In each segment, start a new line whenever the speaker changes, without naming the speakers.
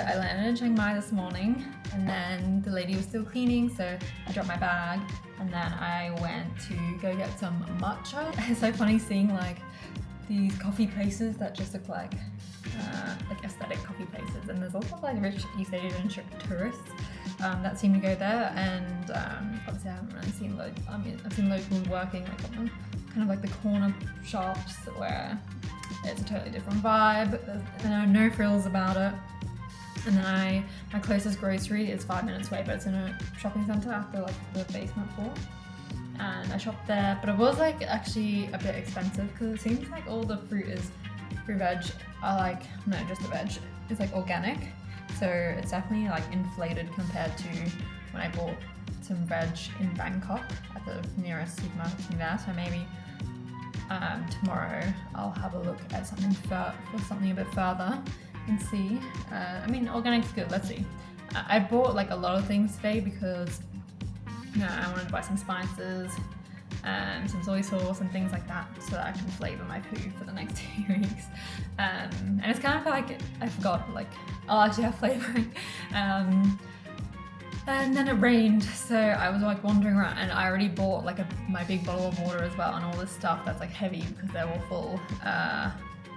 I landed in Chiang Mai this morning, and then the lady was still cleaning, so I dropped my bag, and then I went to go get some matcha. It's so funny seeing like these coffee places that just look like aesthetic coffee places, and there's also like rich East Asian tourists that seem to go there, and obviously I haven't really seen loads. I mean, I've seen locals working like on kind of like the corner shops where it's a totally different vibe. There are no frills about it. And then my closest grocery is 5 minutes away, but it's in a shopping centre after like the basement floor. And I shopped there, but it was like actually a bit expensive because it seems like all the fruit veg are like, no, just the veg is like organic. So it's definitely like inflated compared to when I bought some veg in Bangkok at the nearest supermarket there. So maybe tomorrow I'll have a look at something for something a bit further and see. I mean, organic's good, let's see. I bought like a lot of things today because I wanted to buy some spices and some soy sauce and things like that so that I can flavour my food for the next 2 weeks. And it's kind of like, I forgot, like I'll actually have flavouring. And then it rained, so I was like wandering around, and I already bought like my big bottle of water as well and all this stuff that's like heavy because they're all full.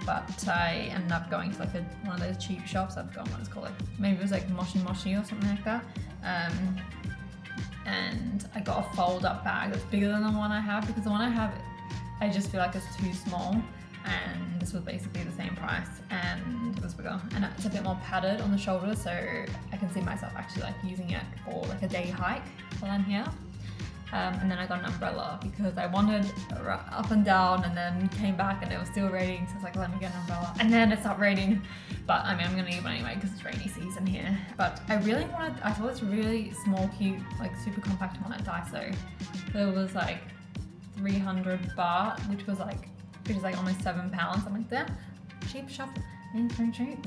But I ended up going to like one of those cheap shops. I've forgotten what it's called. Like, maybe it was like Moshi Moshi or something like that. And I got a fold-up bag that's bigger than the one I have, because the one I have, I just feel like it's too small. And this was basically the same price, and it was bigger, and it's a bit more padded on the shoulders, so I can see myself actually like using it for like a day hike while I'm here. And then I got an umbrella because I wandered up and down and then came back and it was still raining, so I was like, let me get an umbrella. And then it stopped raining, but I mean, I'm gonna need one anyway because it's rainy season here. But I thought it's really small, cute, like super compact one at Daiso. So it was like 300 baht, which is like almost £7. I'm like, damn, cheap shop, very cheap.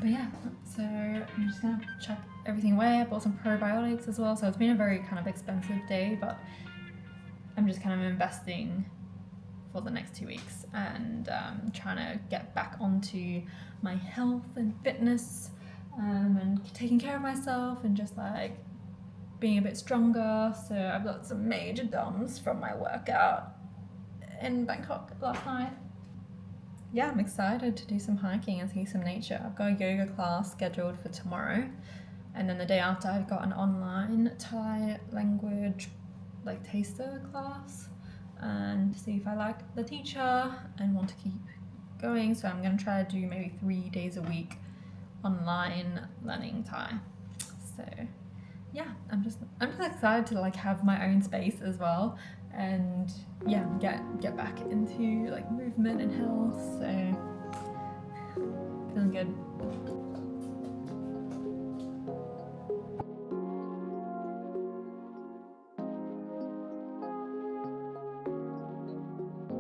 But yeah, so I'm just gonna chuck everything away. I bought some probiotics as well, so it's been a very kind of expensive day, but I'm just kind of investing for the next 2 weeks and trying to get back onto my health and fitness and taking care of myself and just like being a bit stronger. So I've got some major DOMs from my workout in Bangkok last night. Yeah, I'm excited to do some hiking and see some nature. I've got a yoga class scheduled for tomorrow, and then the day after I've got an online Thai language like taster class, and see if I like the teacher and want to keep going. So I'm going to try to do maybe 3 days a week online learning Thai. So yeah, I'm just excited to like have my own space as well, and yeah, get back into like movement and health. So feeling good.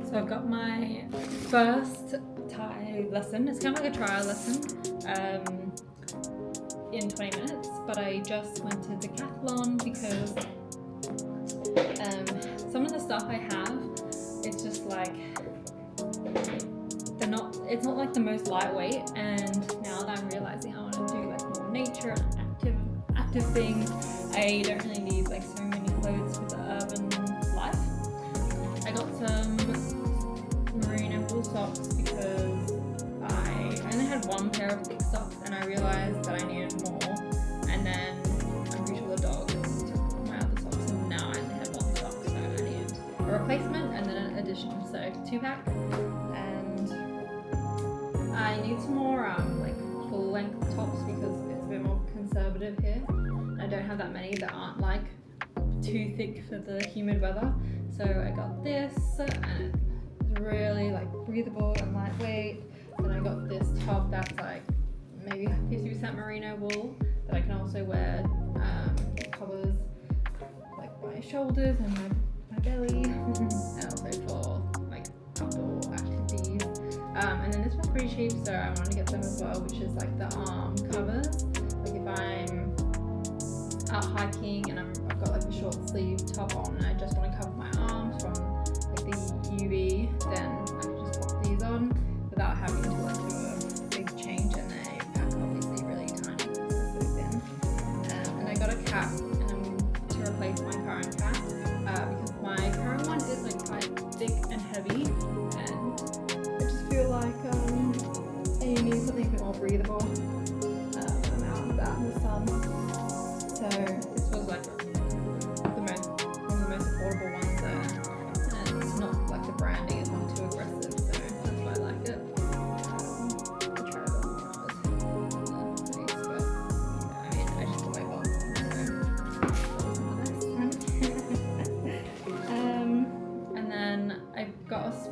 So I've got my first Thai lesson. It's kind of like a trial lesson in 20 minutes, but I just went to Decathlon because some of the stuff I have, it's just like it's not like the most lightweight, and now that I'm realizing I want to do like more nature and active things, I don't really need like so many clothes for the urban life. I got some merino wool socks because I only had one pair of thick socks and I realized that I needed more, and then I'm pretty sure the dog took my other socks and now I only had one sock, so I needed a replacement and then an addition, so 2-pack. And I need some more like full length tops because it's a bit more conservative here. I don't have that many that aren't like too thick for the humid weather. So I got this, and it's really like breathable and lightweight. Then I got this top that's like maybe 50% merino wool that I can also wear. It covers like my shoulders and my belly, and also for like outdoor activities. And then this one's pretty cheap, so I wanted to get them as well, which is like the arm covers. Like if I'm out hiking and I've got like a short sleeve top on and I just want to cover my arms from like the UV, then I can just pop these on without having to like do a big change, and they pack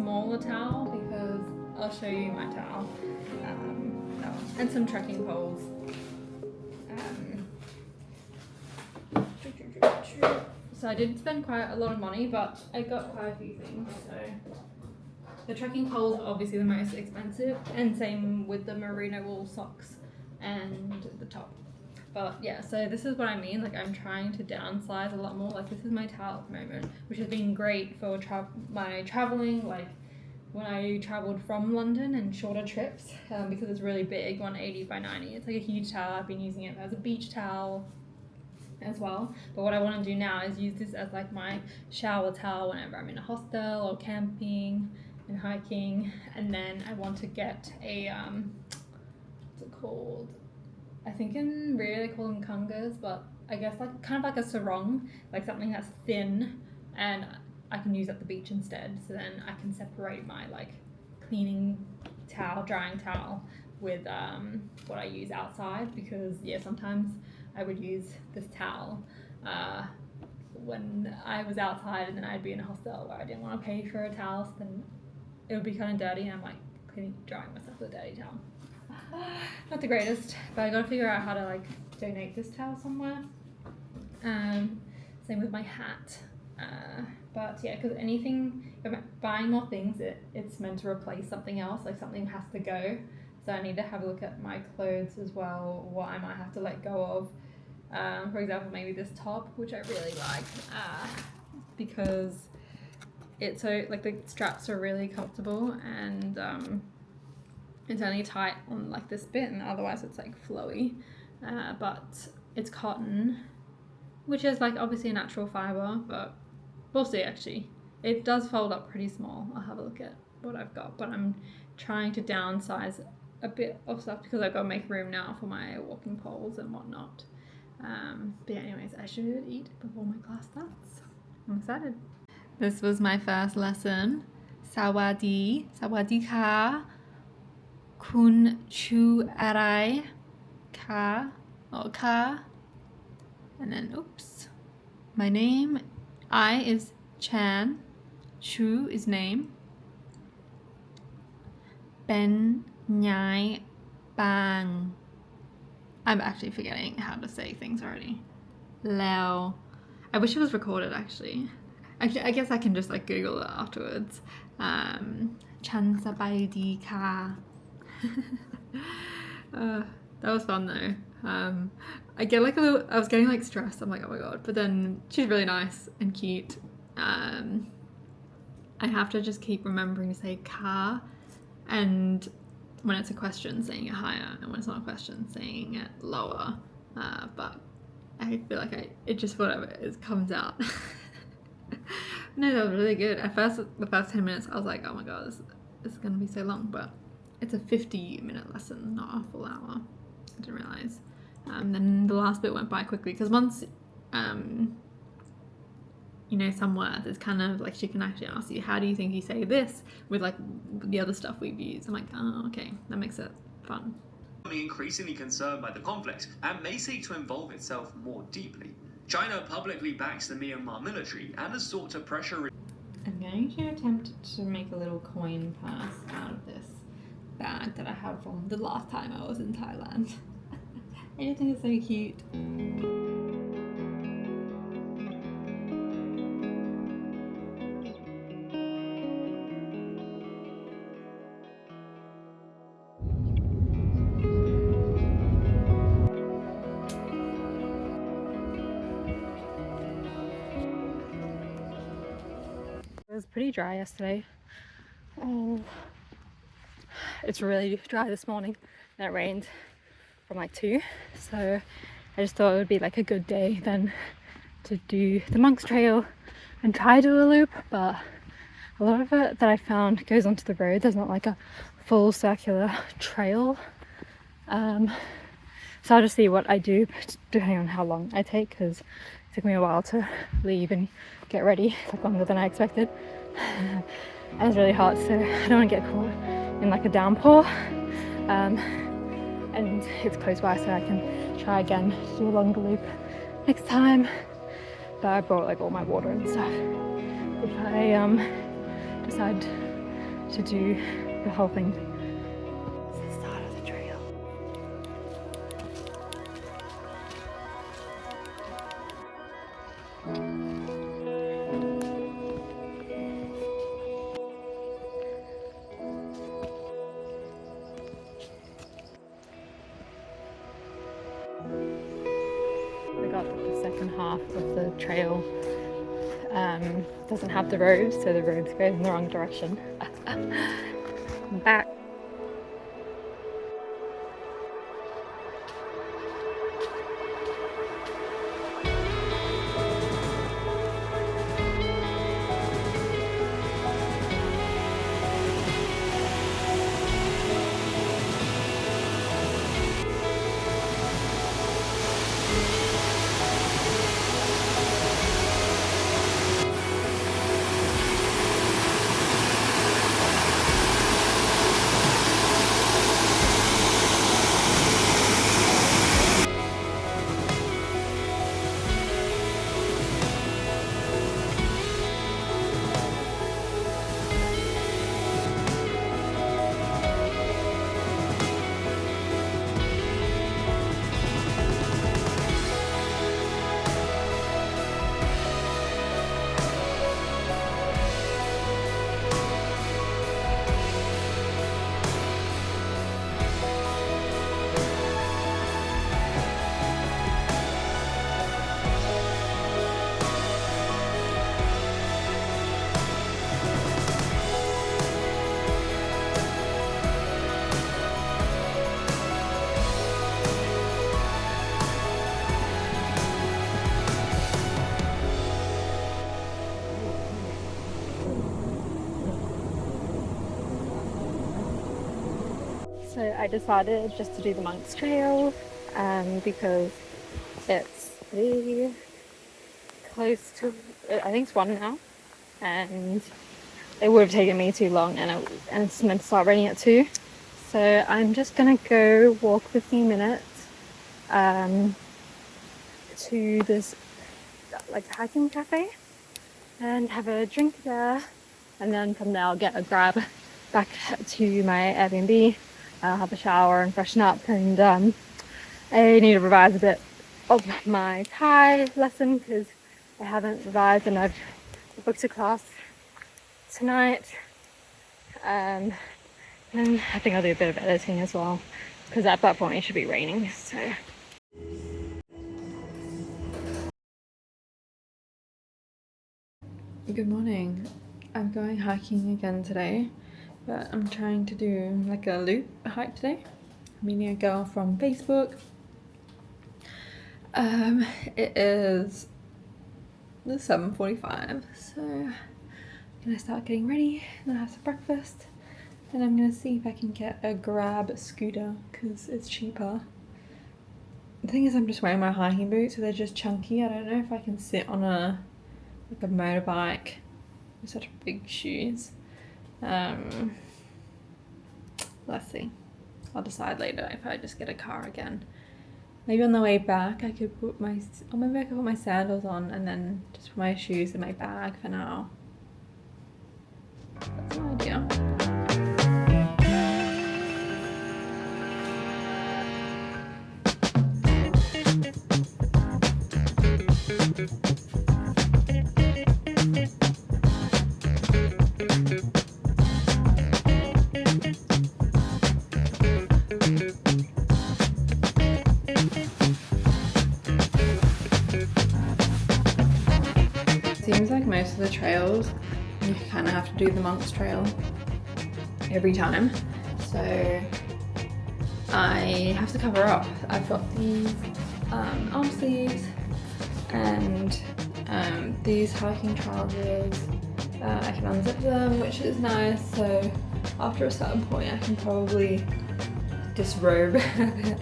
smaller towel because I'll show you my towel. That one. And some trekking poles. So I did spend quite a lot of money, but I got quite a few things. So the trekking poles are obviously the most expensive, and same with the merino wool socks and the top. But yeah, so this is what I mean, like I'm trying to downsize a lot more. Like this is my towel at the moment, which has been great for my traveling, like when I traveled from London and shorter trips, because it's really big, 180 by 90. It's like a huge towel. I've been using it as a beach towel as well. But what I want to do now is use this as like my shower towel whenever I'm in a hostel or camping and hiking. And then I want to get a, what's it called? I think in Rio they call them kangas, but I guess like kind of like a sarong, like something that's thin and I can use at the beach instead. So then I can separate my like cleaning towel, drying towel with what I use outside, because yeah, sometimes I would use this towel when I was outside, and then I'd be in a hostel where I didn't want to pay for a towel, so then it would be kind of dirty and I'm like drying myself with a dirty towel. Not the greatest, but I gotta figure out how to like donate this towel somewhere. Same with my hat. But yeah, because anything, if I'm buying more things, it's meant to replace something else, like something has to go. So I need to have a look at my clothes as well, what I might have to let go of. For example, maybe this top, which I really like, because it's so, like the straps are really comfortable, and it's only tight on like this bit, and otherwise it's like flowy. But it's cotton, which is like obviously a natural fiber, but we'll see actually. It does fold up pretty small. I'll have a look at what I've got, but I'm trying to downsize a bit of stuff because I've got to make room now for my walking poles and whatnot. But yeah, anyways, I should eat before my class starts. I'm excited. This was my first lesson. Sawadi ka. Kun chu arai ka or ka. And then oops. My name, I is Chan. Chu is name. Ben Nyai Bang. I'm actually forgetting how to say things already. Lao. I wish it was recorded actually. I guess I can just like Google it afterwards. Chan sabai ka. That was fun though. I get like I was getting like stressed. I'm like, oh my god. But then she's really nice and cute. I have to just keep remembering to say ka, and when it's a question, saying it higher, and when it's not a question, saying it lower. But I feel like it just whatever it comes out. No, that was really good. At first, the first 10 minutes, I was like, oh my god, this is gonna be so long, but it's a 50-minute lesson, not a full hour. I didn't realize. Then the last bit went by quickly because once you know some words, it's kind of like she can actually ask you, how do you think you say this, with like the other stuff we've used. I'm like, oh, okay, that makes it fun.
Increasingly concerned by the conflict and may seek to involve itself more deeply. China publicly backs the Myanmar military and has sought to pressure.
I'm going to attempt to make a little coin purse out of this bag that I have from the last time I was in Thailand. I think it's so cute. It was pretty dry yesterday. It's really dry this morning, and it rained from like 2, so I just thought it would be like a good day then to do the Monk's Trail and try to do a loop, but a lot of it that I found goes onto the road. There's not like a full circular trail, so I'll just see what I do depending on how long I take, because it took me a while to leave and get ready, like longer than I expected. And it's really hot, so I don't want to get caught in like a downpour, and it's close by, so I can try again to do a longer loop next time. But I brought like all my water and stuff if I decide to do the whole thing. It's the start of the trail. We got the second half of the trail doesn't have the roads, so the roads go in the wrong direction. I'm back. So I decided just to do the Monk's Trail because it's really close to, I think it's 1 now, and it would have taken me too long, and it's meant to start raining at 2. So I'm just gonna go walk 15 minutes to this like hiking cafe and have a drink there, and then from there I'll get a grab back to my Airbnb. I'll have a shower and freshen up, and I need to revise a bit of my Thai lesson because I haven't revised, and I've booked a class tonight, and I think I'll do a bit of editing as well because at that point it should be raining. So good morning. I'm going hiking again today, but I'm trying to do like a loop hike today. I'm meeting a girl from Facebook. It is 7:45, so I'm gonna start getting ready and have some breakfast, and I'm gonna see if I can get a Grab scooter because it's cheaper. The thing is, I'm just wearing my hiking boots, so they're just chunky. I don't know if I can sit on a motorbike with such big shoes. Let's see. I'll decide later if I just get a car again. Maybe on the way back I could put maybe I could put my sandals on and then just put my shoes in my bag for now. That's an idea. Seems like most of the trails you kind of have to do the Monk's Trail every time, so I have to cover up. I've got these arm sleeves and these hiking trousers. I can unzip them, which is nice, so after a certain point I can probably disrobe a bit.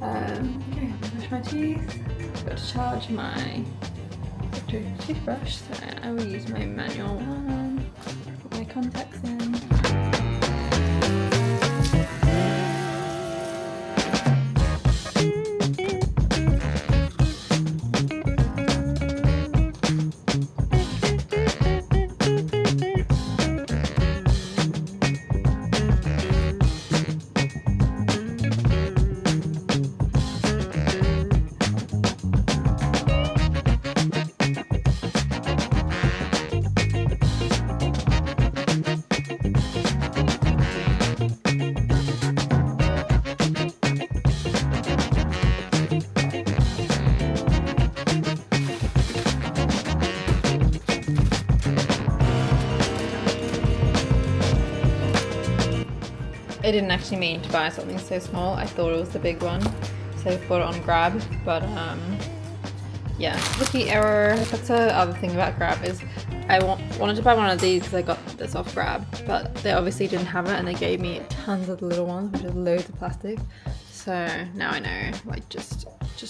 Okay, brush my teeth. I've got to charge my toothbrush, so I will use my manual one. Put my contacts in. I didn't actually mean to buy something so small. I thought it was the big one, so I bought it on Grab. But yeah, rookie error. That's the other thing about Grab is I wanted to buy one of these because I got this off Grab, but they obviously didn't have it, and they gave me tons of the little ones, which is loads of plastic. So now I know, like, just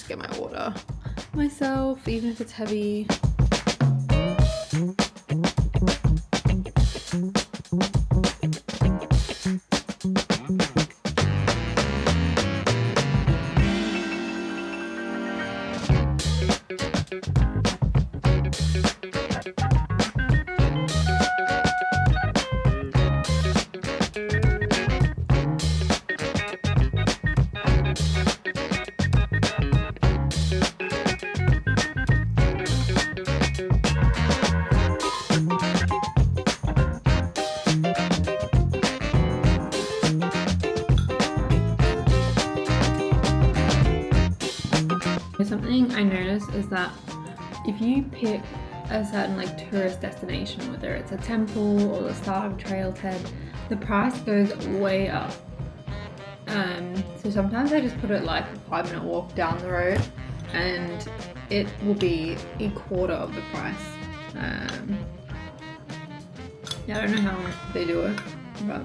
get my water myself, even if it's heavy. Something I noticed is that if you pick a certain like tourist destination, whether it's a temple or the start of a trailhead, the price goes way up. So sometimes I just put it like a 5-minute walk down the road and it will be a quarter of the price. Yeah, I don't know how they do it, but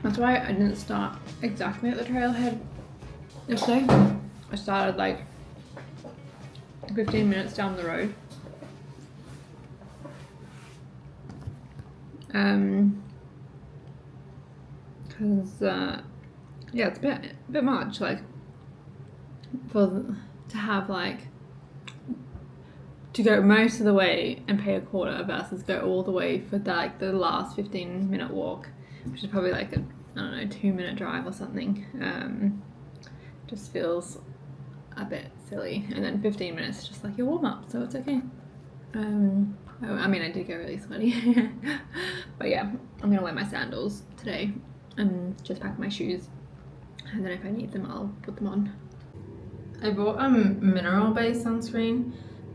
that's why I didn't start exactly at the trailhead yesterday. I started like 15 minutes down the road. Because yeah, it's a bit much, like to have like to go most of the way and pay a quarter versus go all the way for like the last 15-minute walk, which is probably like a, I don't know, 2-minute drive or something. Just feels a bit silly. And then 15 minutes is just like your warm up, so it's okay. I mean, I did get really sweaty. But yeah, I'm gonna wear my sandals today and just pack my shoes, and then if I need them I'll put them on. I bought a mineral based sunscreen,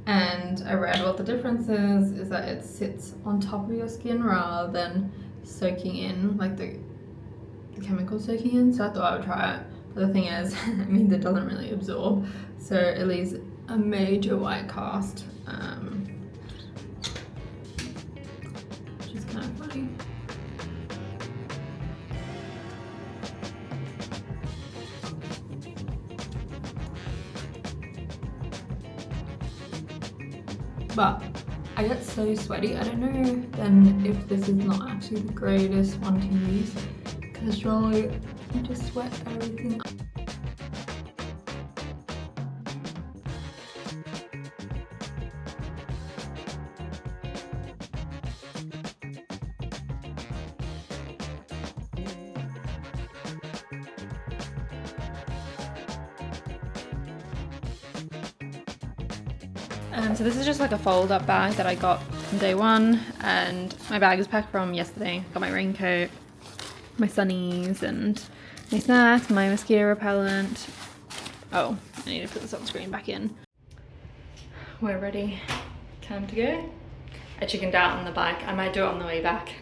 and I read what the difference is that it sits on top of your skin rather than soaking in, like the chemical soaking in, so I thought I would try it. But the thing is, I mean, it doesn't really absorb, so it leaves a major white cast, which is kind of funny. But I get so sweaty. I don't know then if this is not actually the greatest one to use, because surely you just sweat everything up. So this is just like a fold-up bag that I got from day one, and my bag is packed from yesterday. Got my raincoat, my sunnies, and my snacks, my mosquito repellent. Oh, I need to put the sunscreen back in. We're ready. Time to go. I chickened out on the bike. I might do it on the way back.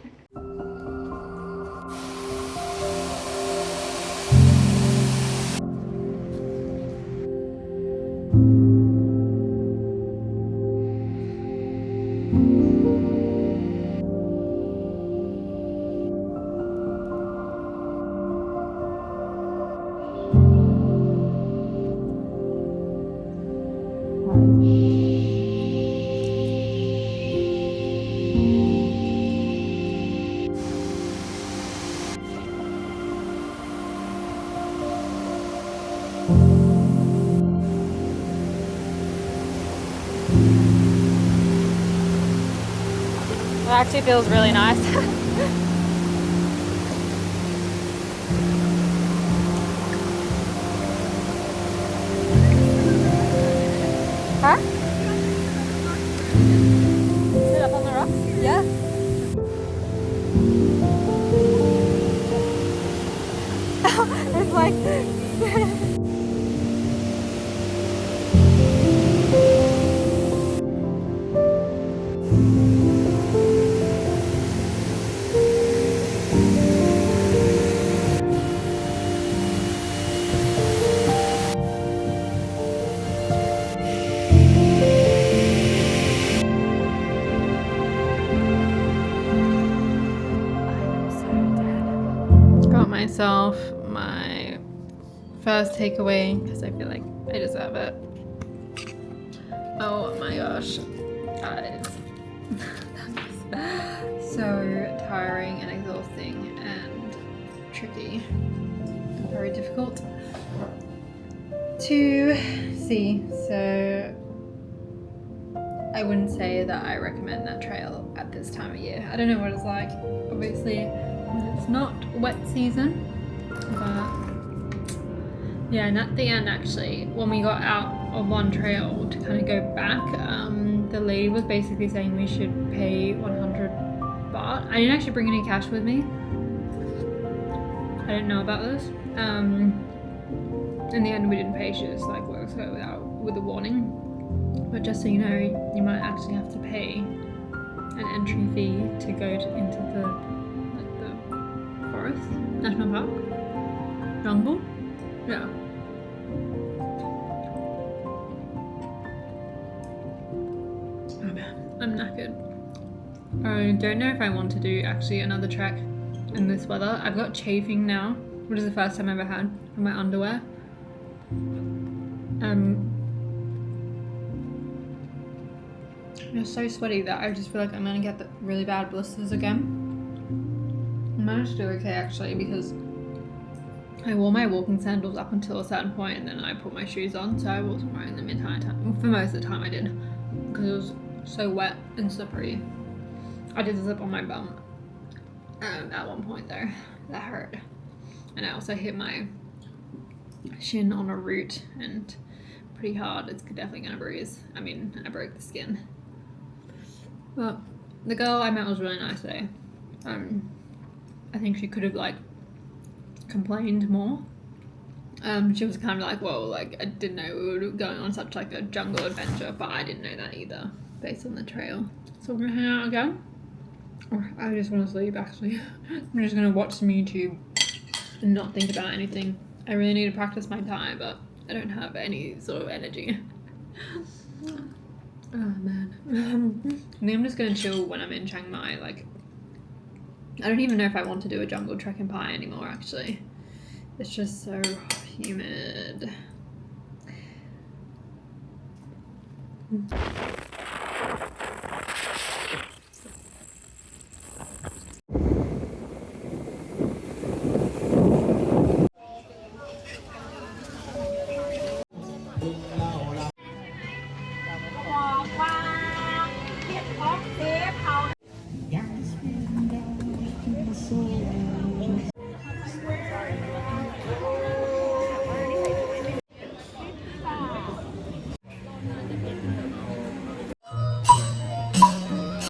It actually feels really nice. Huh? Sit up on the rocks? Yeah. It's like myself my first takeaway because I feel like I deserve it. Oh my gosh, guys. That was so tiring and exhausting and tricky and very difficult to see. So I wouldn't say that I recommend that trail at this time of year. I don't know what it's like. Obviously, it's not wet season, but yeah, and at the end actually, when we got out of one trail to kind of go back, the lady was basically saying we should pay 100 baht. I didn't actually bring any cash with me. I didn't know about this. In the end, we didn't pay. She was like, well, let's go with a warning. But just so you know, you might actually have to pay an entry fee to go into the forest, national park, jungle. Yeah. Oh man, I'm knackered. I don't know if I want to do actually another trek in this weather. I've got chafing now, which is the first time I've ever had on my underwear. I'm so sweaty that I just feel like I'm gonna get the really bad blisters again. I managed to do okay actually because I wore my walking sandals up until a certain point and then I put my shoes on, so I wasn't wearing them the entire time. For most of the time I did, because it was so wet and slippery. I did slip on my bum at one point though. That hurt. And I also hit my shin on a root and pretty hard. It's definitely gonna bruise. I mean, I broke the skin. But the girl I met was really nice though. I think she could have like complained more. She was kind of like, well, like I didn't know we were going on such like a jungle adventure, but I didn't know that either based on the trail. So we're gonna hang out again. Or I just want to sleep actually. I'm just gonna watch some YouTube and not think about anything. I really need to practice my Thai, but I don't have any sort of energy. Oh man. I think I'm just gonna chill when I'm in Chiang Mai. Like, I don't even know if I want to do a jungle trek in Pai anymore actually. It's just so humid.